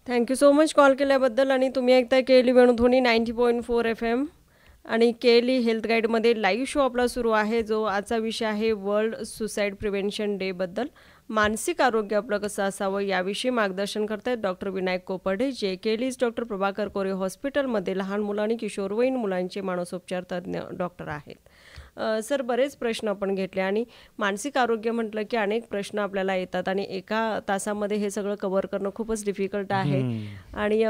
Thank you so much call केल्याबद्दल. आणि तुम्ही ऐकताय केली वेणुध्वनी 90.4 FM आणि केली हेल्थ गाईडमध्ये लाईव्ह शो आपला सुरू आहे, जो आजचा विषय आहे वर्ल्ड सुसाईड प्रिव्हेन्शन डेबद्दल. मानसिक आरोग्य आपलं कसं असावं याविषयी मार्गदर्शन करतायत डॉक्टर विनायक कोपर्डे, जे केलीज डॉक्टर प्रभाकर कोरे हॉस्पिटलमध्ये लहान मुलं आणि किशोरवयीन मुलांचे मानसोपचार तज्ज्ञ डॉक्टर आहेत. सर, बरेच प्रश्न आपण घेतले आणि मानसिक आरोग्य म्हटलं की अनेक प्रश्न आपल्याला येतात आणि एका तासामध्ये हे सगळं कव्हर करणं खूपच डिफिकल्ट आहे. हं. आणि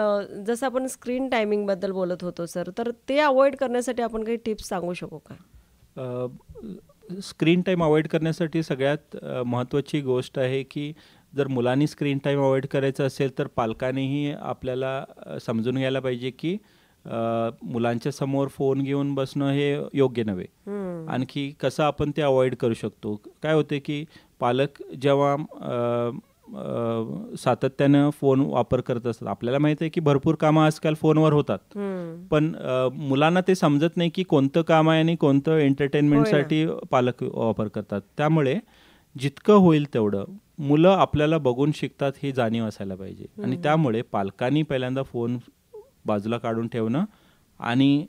जसं आपण स्क्रीन टायमिंगबद्दल बोलत होतो सर, तर ते अवॉइड करण्यासाठी आपण काही टिप्स सांगू शकू का? स्क्रीन टाईम अवॉइड करण्यासाठी सगळ्यात महत्त्वाची गोष्ट आहे की जर मुलांनी स्क्रीन टाईम अवॉइड करायचं असेल तर पालकांनीही आपल्याला समजून घ्यायला पाहिजे की मुलांच्या समोर फोन घेऊन बसणं हे योग्य नव्हे. आणखी कसं आपण ते अवॉइड करू शकतो. काय होते की पालक जेव्हा सातत्यानं फोन वापर करत असतात, आपल्याला माहिती आहे की भरपूर कामं आजकाल फोनवर होतात, पण मुलांना ते समजत नाही की कोणतं काम आहे आणि कोणतं होय ना. एंटरटेनमेंटसाठी पालक वापर करतात. त्यामुळे जितकं होईल तेवढं मुलं आपल्याला बघून शिकतात ही जाणीव असायला पाहिजे. आणि त्यामुळे पालकांनी पहिल्यांदा फोन बाजूला काढून ठेवणं आणि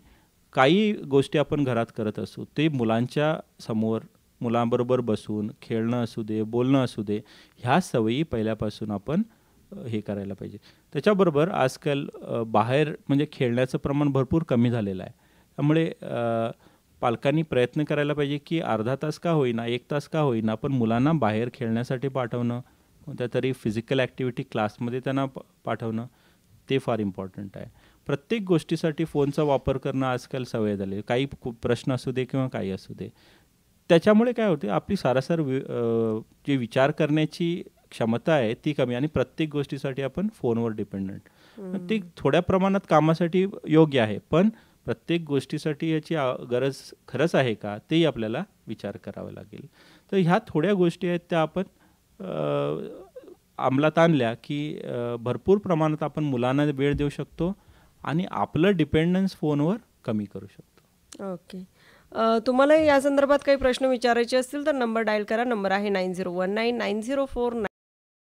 काही गोष्टी आपण घरात करत असू ते मुलांच्या समोर मुलांबरोबर बसून खेळणं असू दे, बोलणं असू दे, ह्या सवयी पहिल्यापासून आपण हे करायला पाहिजे. त्याच्याबरोबर आजकाल बाहेर म्हणजे खेळण्याचं प्रमाण भरपूर कमी झालेलं आहे. त्यामुळे पालकांनी प्रयत्न करायला पाहिजे की अर्धा तास का होईना, 1 तास का होईना, पण मुलांना बाहेर खेळण्यासाठी पाठवणं, कोणत्या तरी फिजिकल ॲक्टिव्हिटी क्लासमध्ये त्यांना पाठवणं, ते फार इम्पॉर्टंट आहे. प्रत्येक गोष्टीसाठी फोनचा वापर करणं आजकाल सवय झाली आहे. काही प्रश्न असू दे किंवा काही असू दे. त्याच्यामुळे काय होते आपली सारासार जी विचार करण्याची क्षमता आहे ती कमी आणि प्रत्येक गोष्टीसाठी आपण फोनवर डिपेंडंट. ते थोड्या प्रमाणात कामासाठी योग्य आहे, पण प्रत्येक गोष्टीसाठी याची गरज खरंच आहे का तेही आपल्याला विचार करावा लागेल. तर ह्या थोड्या गोष्टी आहेत त्या आपण अंमलात आणल्या की भरपूर प्रमाणात आपण मुलांना वेळ देऊ शकतो आणि आपलं डिपेंडन्स फोनवर कमी करू शकतो. ओके. तुम्हाला या संदर्भात काही प्रश्न विचारायचे असतील तर नंबर डायल करा. नंबर आहे 90199049